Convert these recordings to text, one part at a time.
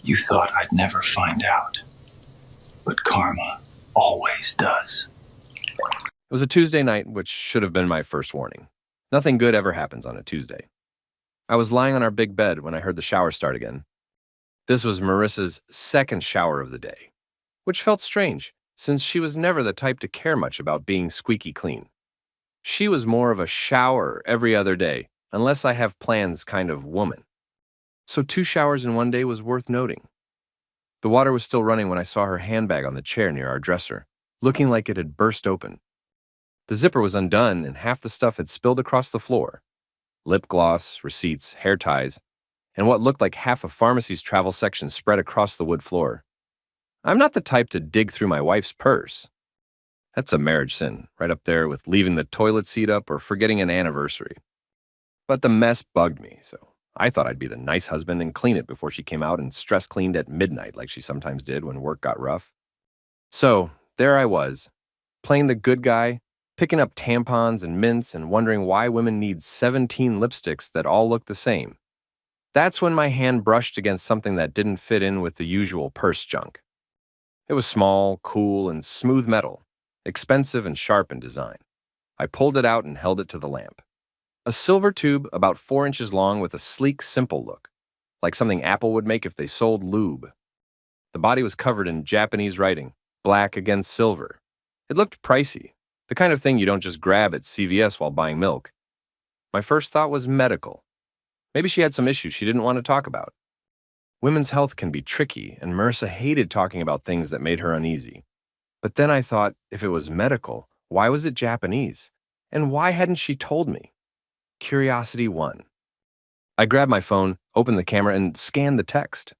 You thought I'd never find out, but karma always does. It was a Tuesday night, which should have been my first warning. Nothing good ever happens on a Tuesday. I was lying on our big bed when I heard the shower start again. This was Marissa's second shower of the day, which felt strange, since she was never the type to care much about being squeaky clean. She was more of a shower every other day, unless I have plans kind of woman. So 2 showers in one day was worth noting. The water was still running when I saw her handbag on the chair near our dresser, looking like it had burst open. The zipper was undone and half the stuff had spilled across the floor. Lip gloss, receipts, hair ties, and what looked like half a pharmacy's travel section spread across the wood floor. I'm not the type to dig through my wife's purse. That's a marriage sin, right up there with leaving the toilet seat up or forgetting an anniversary. But the mess bugged me, so I thought I'd be the nice husband and clean it before she came out and stress cleaned at midnight like she sometimes did when work got rough. So there I was, playing the good guy, picking up tampons and mints and wondering why women need 17 lipsticks that all look the same. That's when my hand brushed against something that didn't fit in with the usual purse junk. It was small, cool, and smooth metal, expensive and sharp in design. I pulled it out and held it to the lamp. A silver tube about 4 inches long with a sleek, simple look, like something Apple would make if they sold lube. The body was covered in Japanese writing, black against silver. It looked pricey, the kind of thing you don't just grab at CVS while buying milk. My first thought was medical. Maybe she had some issues she didn't want to talk about. Women's health can be tricky, and Marissa hated talking about things that made her uneasy. But then I thought, if it was medical, why was it Japanese? And why hadn't she told me? Curiosity won. I grabbed my phone, opened the camera, and scanned the text.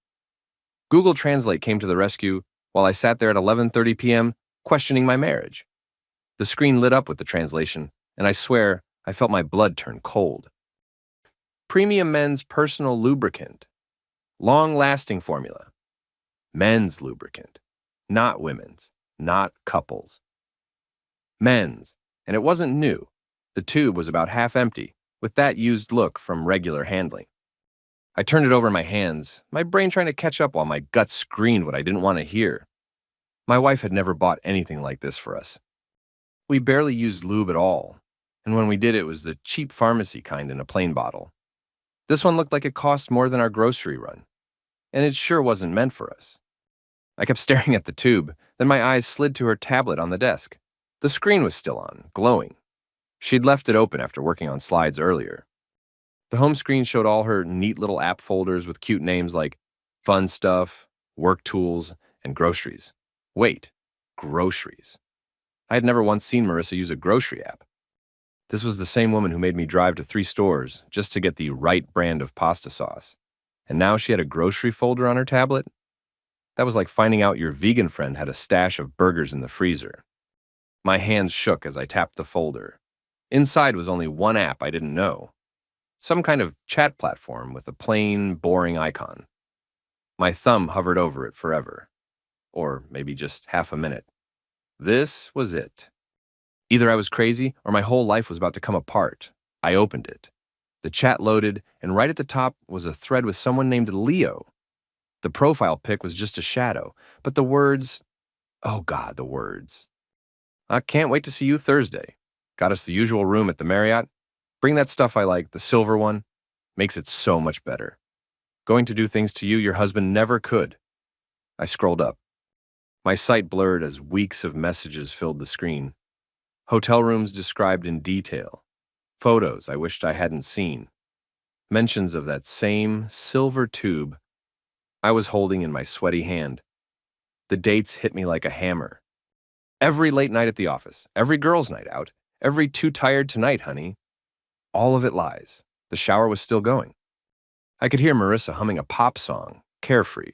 Google Translate came to the rescue while I sat there at 11:30 p.m. questioning my marriage. The screen lit up with the translation, and I swear I felt my blood turn cold. Premium men's personal lubricant. Long-lasting formula. Men's lubricant. Not women's. Not couples. Men's. And it wasn't new. The tube was about half empty, with that used look from regular handling. I turned it over in my hands, my brain trying to catch up while my gut screamed what I didn't want to hear. My wife had never bought anything like this for us. We barely used lube at all, and when we did, it was the cheap pharmacy kind in a plain bottle. This one looked like it cost more than our grocery run, and it sure wasn't meant for us. I kept staring at the tube, then my eyes slid to her tablet on the desk. The screen was still on, glowing. She'd left it open after working on slides earlier. The home screen showed all her neat little app folders with cute names like Fun Stuff, Work Tools, and Groceries. Wait, groceries. I had never once seen Marissa use a grocery app. This was the same woman who made me drive to 3 stores just to get the right brand of pasta sauce. And now she had a grocery folder on her tablet? That was like finding out your vegan friend had a stash of burgers in the freezer. My hands shook as I tapped the folder. Inside was only one app I didn't know. Some kind of chat platform with a plain, boring icon. My thumb hovered over it forever. Or maybe just half a minute. This was it. Either I was crazy or my whole life was about to come apart. I opened it. The chat loaded, and right at the top was a thread with someone named Leo. The profile pic was just a shadow, but the words, oh God, the words. I can't wait to see you Thursday. Got us the usual room at the Marriott. Bring that stuff I like, the silver one. Makes it so much better. Going to do things to you your husband never could. I scrolled up. My sight blurred as weeks of messages filled the screen. Hotel rooms described in detail. Photos I wished I hadn't seen. Mentions of that same silver tube I was holding in my sweaty hand. The dates hit me like a hammer. Every late night at the office, every girls' night out, every too tired tonight, honey. All of it lies. The shower was still going. I could hear Marissa humming a pop song, carefree,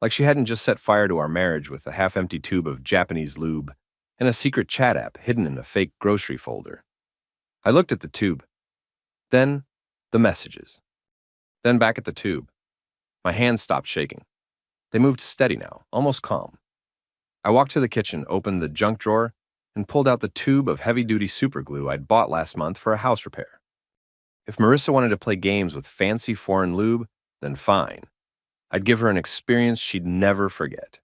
like she hadn't just set fire to our marriage with a half-empty tube of Japanese lube and a secret chat app hidden in a fake grocery folder. I looked at the tube. Then, the messages. Then back at the tube. My hands stopped shaking. They moved steady now, almost calm. I walked to the kitchen, opened the junk drawer, and pulled out the tube of heavy-duty superglue I'd bought last month for a house repair. If Marissa wanted to play games with fancy foreign lube, then fine. I'd give her an experience she'd never forget.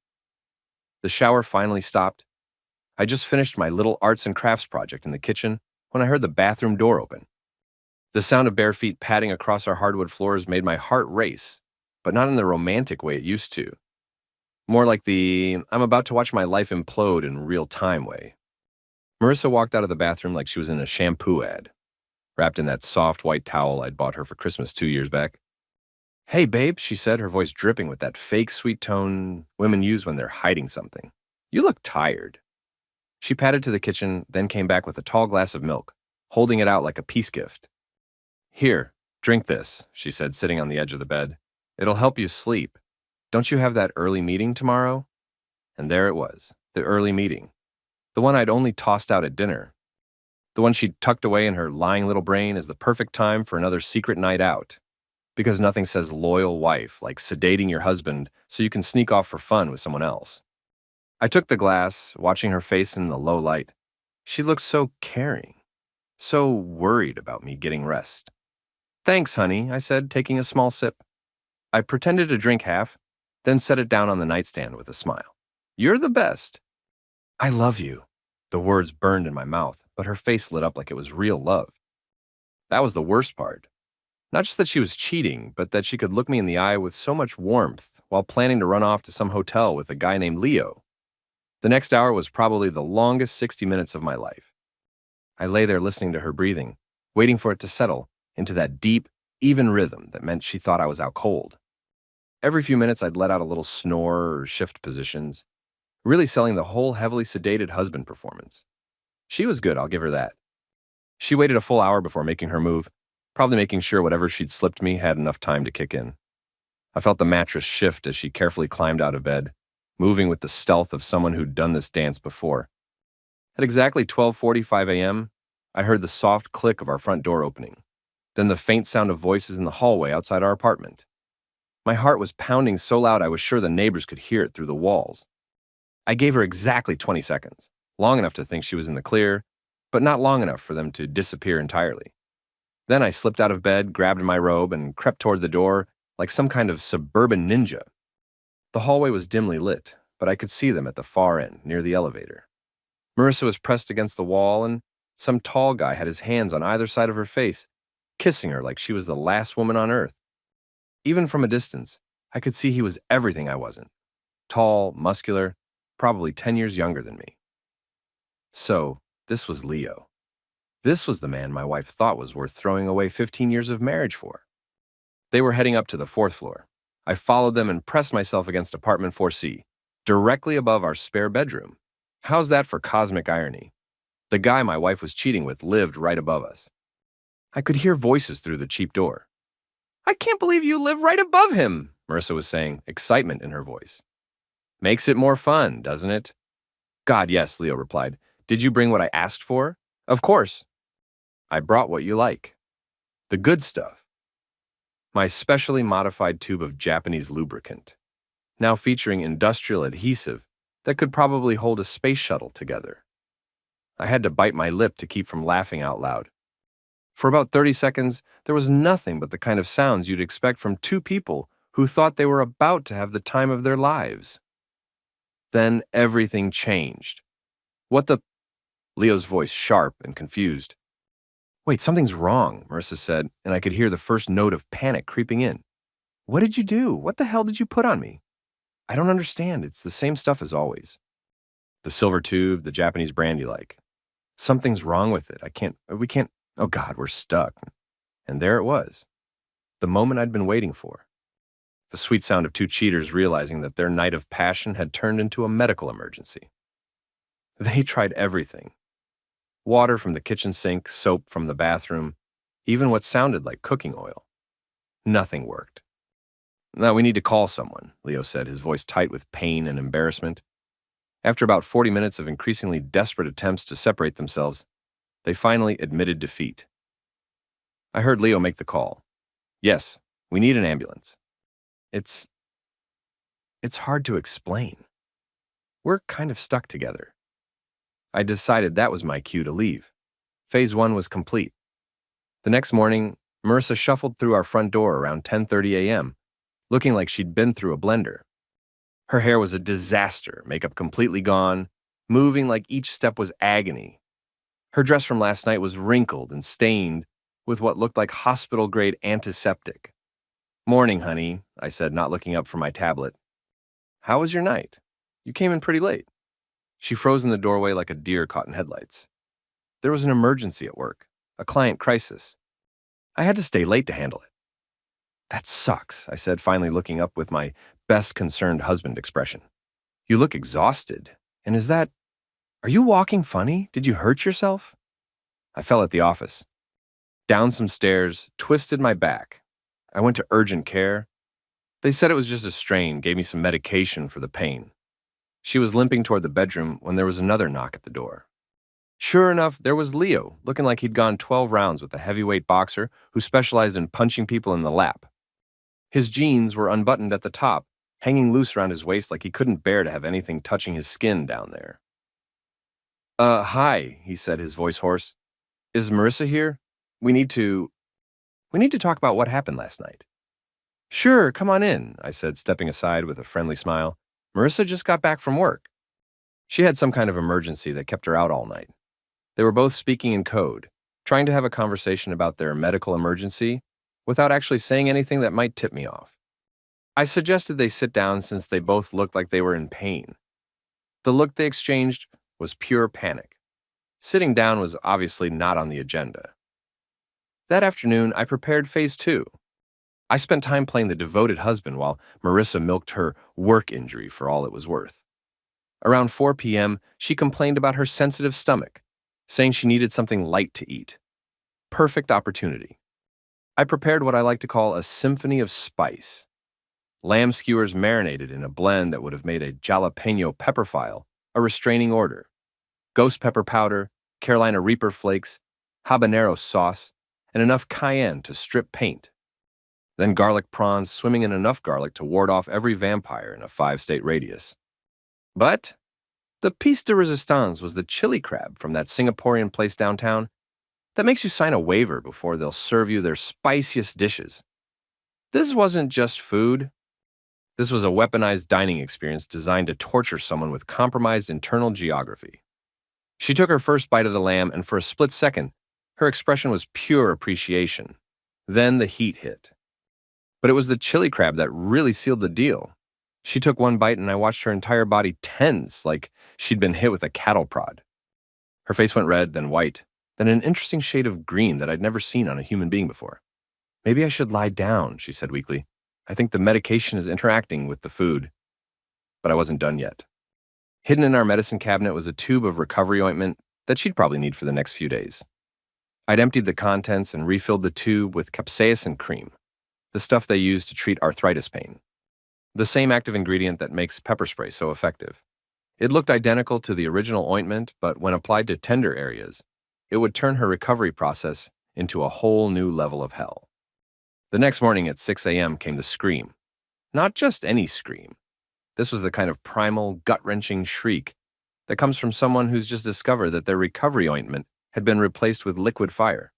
The shower finally stopped. I just finished my little arts and crafts project in the kitchen when I heard the bathroom door open. The sound of bare feet padding across our hardwood floors made my heart race, but not in the romantic way it used to. More like the I'm about to watch my life implode in real time way. Marissa walked out of the bathroom like she was in a shampoo ad, wrapped in that soft white towel I'd bought her for Christmas 2 years back. "Hey, babe," she said, her voice dripping with that fake sweet tone women use when they're hiding something. "You look tired." She padded to the kitchen, then came back with a tall glass of milk, holding it out like a peace gift. "Here, drink this," she said, sitting on the edge of the bed. "It'll help you sleep. Don't you have that early meeting tomorrow?" And there it was, the early meeting. The one I'd only tossed out at dinner. The one she'd tucked away in her lying little brain as the perfect time for another secret night out. Because nothing says loyal wife like sedating your husband so you can sneak off for fun with someone else. I took the glass, watching her face in the low light. She looked so caring, so worried about me getting rest. "Thanks, honey," I said, taking a small sip. I pretended to drink half, then set it down on the nightstand with a smile. "You're the best." "I love you." The words burned in my mouth, but her face lit up like it was real love. That was the worst part. Not just that she was cheating, but that she could look me in the eye with so much warmth while planning to run off to some hotel with a guy named Leo. The next hour was probably the longest 60 minutes of my life. I lay there listening to her breathing, waiting for it to settle into that deep, even rhythm that meant she thought I was out cold. Every few minutes, I'd let out a little snore or shift positions, really selling the whole heavily sedated husband performance. She was good, I'll give her that. She waited a full hour before making her move, probably making sure whatever she'd slipped me had enough time to kick in. I felt the mattress shift as she carefully climbed out of bed, moving with the stealth of someone who'd done this dance before. At exactly 12:45 a.m., I heard the soft click of our front door opening, then the faint sound of voices in the hallway outside our apartment. My heart was pounding so loud I was sure the neighbors could hear it through the walls. I gave her exactly 20 seconds, long enough to think she was in the clear, but not long enough for them to disappear entirely. Then I slipped out of bed, grabbed my robe, and crept toward the door like some kind of suburban ninja. The hallway was dimly lit, but I could see them at the far end, near the elevator. Marissa was pressed against the wall, and some tall guy had his hands on either side of her face, kissing her like she was the last woman on earth. Even from a distance, I could see he was everything I wasn't. Tall, muscular, probably 10 years younger than me. So, this was Leo. This was the man my wife thought was worth throwing away 15 years of marriage for. They were heading up to the 4th floor. I followed them and pressed myself against apartment 4C, directly above our spare bedroom. How's that for cosmic irony? The guy my wife was cheating with lived right above us. I could hear voices through the cheap door. "I can't believe you live right above him," Marissa was saying, excitement in her voice. "Makes it more fun, doesn't it?" "God, yes," Leo replied. "Did you bring what I asked for?" "Of course." "I brought what you like. The good stuff." My specially modified tube of Japanese lubricant, now featuring industrial adhesive that could probably hold a space shuttle together. I had to bite my lip to keep from laughing out loud. For about 30 seconds, there was nothing but the kind of sounds you'd expect from two people who thought they were about to have the time of their lives. Then everything changed. "What the—" Leo's voice sharp and confused. "Wait, something's wrong," Marissa said, and I could hear the first note of panic creeping in. "What did you do? What the hell did you put on me?" "I don't understand. It's the same stuff as always. The silver tube, the Japanese brand you like. Something's wrong with it. We can't, oh God, we're stuck." And there it was. The moment I'd been waiting for. The sweet sound of two cheaters realizing that their night of passion had turned into a medical emergency. They tried everything. Water from the kitchen sink, soap from the bathroom, even what sounded like cooking oil. Nothing worked. "Now we need to call someone," Leo said, his voice tight with pain and embarrassment. After about 40 minutes of increasingly desperate attempts to separate themselves, they finally admitted defeat. I heard Leo make the call. "Yes, we need an ambulance." It's hard to explain. We're kind of stuck together. I decided that was my cue to leave. Phase 1 was complete. The next morning, Marissa shuffled through our front door around 10:30 a.m., looking like she'd been through a blender. Her hair was a disaster, makeup completely gone, moving like each step was agony. Her dress from last night was wrinkled and stained with what looked like hospital-grade antiseptic. "Morning, honey," I said, not looking up from my tablet. "How was your night? You came in pretty late." She froze in the doorway like a deer caught in headlights. "There was an emergency at work, a client crisis. I had to stay late to handle it." "That sucks," I said, finally looking up with my best concerned husband expression. "You look exhausted. And are you walking funny? Did you hurt yourself?" I fell at the office. Down some stairs, twisted my back. I went to urgent care. They said it was just a strain, gave me some medication for the pain. She was limping toward the bedroom when there was another knock at the door. Sure enough, there was Leo, looking like he'd gone 12 rounds with a heavyweight boxer who specialized in punching people in the lap. His jeans were unbuttoned at the top, hanging loose around his waist like he couldn't bear to have anything touching his skin down there. Hi," he said, his voice hoarse. "Is Marissa here? We need to talk about what happened last night." "Sure, come on in," I said, stepping aside with a friendly smile. "Marissa just got back from work." She had some kind of emergency that kept her out all night. They were both speaking in code, trying to have a conversation about their medical emergency without actually saying anything that might tip me off. I suggested they sit down since they both looked like they were in pain. The look they exchanged was pure panic. Sitting down was obviously not on the agenda. That afternoon, I prepared phase 2. I spent time playing the devoted husband while Marissa milked her work injury for all it was worth. Around 4 p.m., she complained about her sensitive stomach, saying she needed something light to eat. Perfect opportunity. I prepared what I like to call a symphony of spice. Lamb skewers marinated in a blend that would have made a jalapeno pepper file a restraining order. Ghost pepper powder, Carolina Reaper flakes, habanero sauce, and enough cayenne to strip paint. Then garlic prawns swimming in enough garlic to ward off every vampire in a 5-state radius. But the piece de resistance was the chili crab from that Singaporean place downtown that makes you sign a waiver before they'll serve you their spiciest dishes. This wasn't just food. This was a weaponized dining experience designed to torture someone with compromised internal geography. She took her first bite of the lamb, and for a split second, her expression was pure appreciation. Then the heat hit. But it was the chili crab that really sealed the deal. She took one bite, and I watched her entire body tense like she'd been hit with a cattle prod. Her face went red, then white, then an interesting shade of green that I'd never seen on a human being before. "Maybe I should lie down," she said weakly. "I think the medication is interacting with the food." But I wasn't done yet. Hidden in our medicine cabinet was a tube of recovery ointment that she'd probably need for the next few days. I'd emptied the contents and refilled the tube with capsaicin cream, the stuff they use to treat arthritis pain. The same active ingredient that makes pepper spray so effective. It looked identical to the original ointment, but when applied to tender areas, it would turn her recovery process into a whole new level of hell. The next morning at 6 a.m. came the scream. Not just any scream. This was the kind of primal, gut-wrenching shriek that comes from someone who's just discovered that their recovery ointment had been replaced with liquid fire.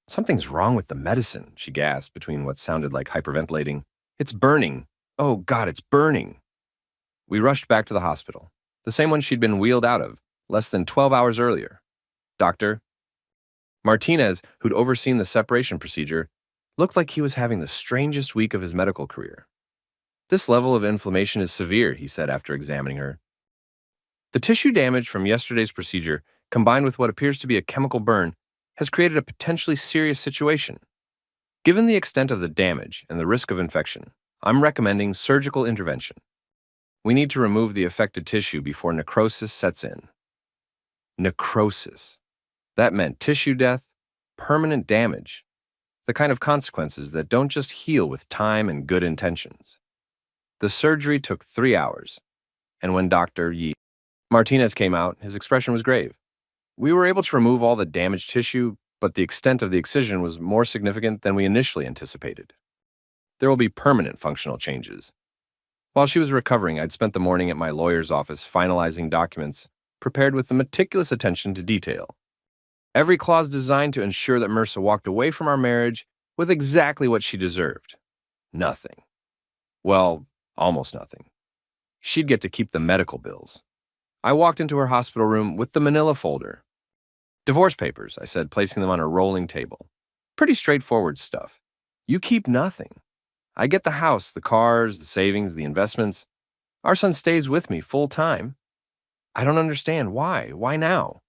"Something's wrong with the medicine," she gasped between what sounded like hyperventilating. "It's burning. Oh, God, it's burning." We rushed back to the hospital, the same one she'd been wheeled out of less than 12 hours earlier. Doctor Martinez, who'd overseen the separation procedure, looked like he was having the strangest week of his medical career. "This level of inflammation is severe," he said after examining her. "The tissue damage from yesterday's procedure, combined with what appears to be a chemical burn, has created a potentially serious situation. Given the extent of the damage and the risk of infection, I'm recommending surgical intervention. We need to remove the affected tissue before necrosis sets in." Necrosis. That meant tissue death, permanent damage, the kind of consequences that don't just heal with time and good intentions. The surgery took 3 hours, and when Dr. Martinez came out, his expression was grave. "We were able to remove all the damaged tissue, but the extent of the excision was more significant than we initially anticipated. There will be permanent functional changes." While she was recovering, I'd spent the morning at my lawyer's office finalizing documents prepared with the meticulous attention to detail. Every clause designed to ensure that Marissa walked away from our marriage with exactly what she deserved. Nothing. Well, almost nothing. She'd get to keep the medical bills. I walked into her hospital room with the manila folder. Divorce papers, I said, placing them on a rolling table. Pretty straightforward stuff. You keep nothing. I get the house, the cars, the savings, the investments. Our son stays with me full time. I don't understand. Why? Why now?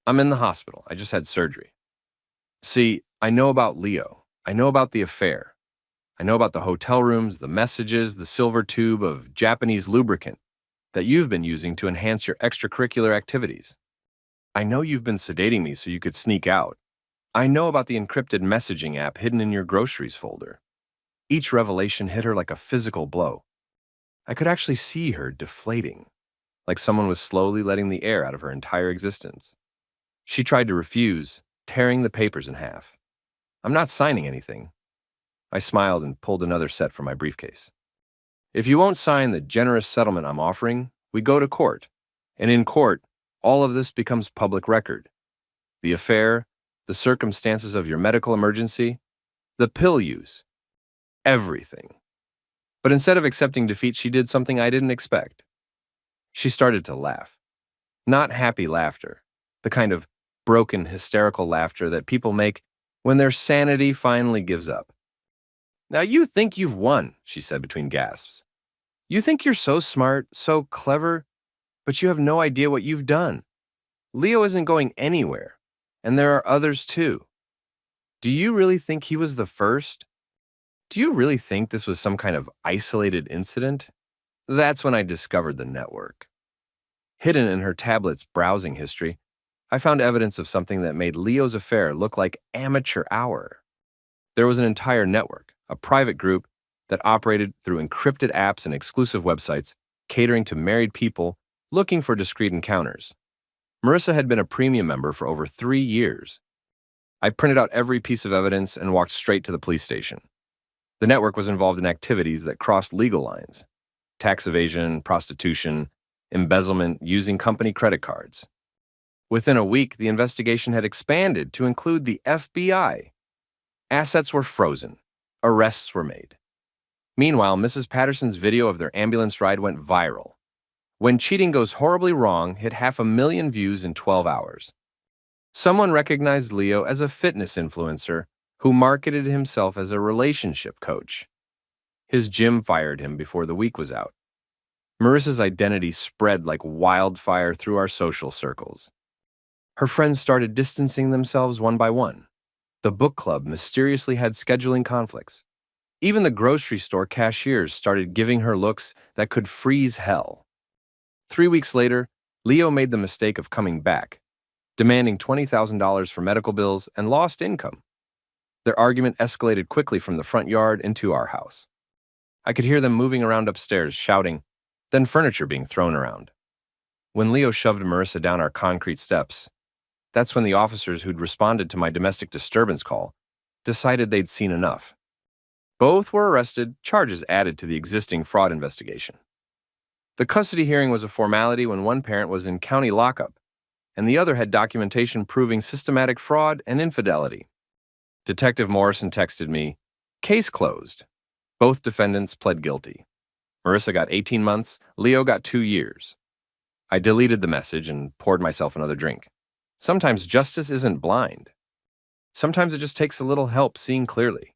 I'm in the hospital. I just had surgery. See, I know about Leo. I know about the affair. I know about the hotel rooms, the messages, the silver tube of Japanese lubricant that you've been using to enhance your extracurricular activities. I know you've been sedating me so you could sneak out. I know about the encrypted messaging app hidden in your groceries folder. Each revelation hit her like a physical blow. I could actually see her deflating, like someone was slowly letting the air out of her entire existence. She tried to refuse, tearing the papers in half. I'm not signing anything. I smiled and pulled another set from my briefcase. If you won't sign the generous settlement I'm offering, we go to court. And in court, all of this becomes public record. The affair, the circumstances of your medical emergency, the pill use, everything. But instead of accepting defeat, she did something I didn't expect. She started to laugh. Not happy laughter, the kind of broken, hysterical laughter that people make when their sanity finally gives up. Now you think you've won, she said between gasps. You think you're so smart, so clever, but you have no idea what you've done. Leo isn't going anywhere, and there are others too. Do you really think he was the first? Do you really think this was some kind of isolated incident? That's when I discovered the network. Hidden in her tablet's browsing history, I found evidence of something that made Leo's affair look like amateur hour. There was an entire network, a private group that operated through encrypted apps and exclusive websites catering to married people looking for discreet encounters. Marissa had been a premium member for over 3 years. I printed out every piece of evidence and walked straight to the police station. The network was involved in activities that crossed legal lines: tax evasion, prostitution, embezzlement using company credit cards. Within a week, the investigation had expanded to include the FBI. Assets were frozen. Arrests were made. Meanwhile, Mrs. Patterson's video of their ambulance ride went viral. When Cheating Goes Horribly Wrong hit 500,000 views in 12 hours. Someone recognized Leo as a fitness influencer who marketed himself as a relationship coach. His gym fired him before the week was out. Marissa's identity spread like wildfire through our social circles. Her friends started distancing themselves one by one. The book club mysteriously had scheduling conflicts. Even the grocery store cashiers started giving her looks that could freeze hell. 3 weeks later, Leo made the mistake of coming back, demanding $20,000 for medical bills and lost income. Their argument escalated quickly from the front yard into our house. I could hear them moving around upstairs, shouting, then furniture being thrown around. When Leo shoved Marissa down our concrete steps, that's when the officers who'd responded to my domestic disturbance call decided they'd seen enough. Both were arrested, charges added to the existing fraud investigation. The custody hearing was a formality when one parent was in county lockup, and the other had documentation proving systematic fraud and infidelity. Detective Morrison texted me, "Case closed." Both defendants pled guilty. Marissa got 18 months, Leo got 2 years. I deleted the message and poured myself another drink. Sometimes justice isn't blind. Sometimes it just takes a little help seeing clearly.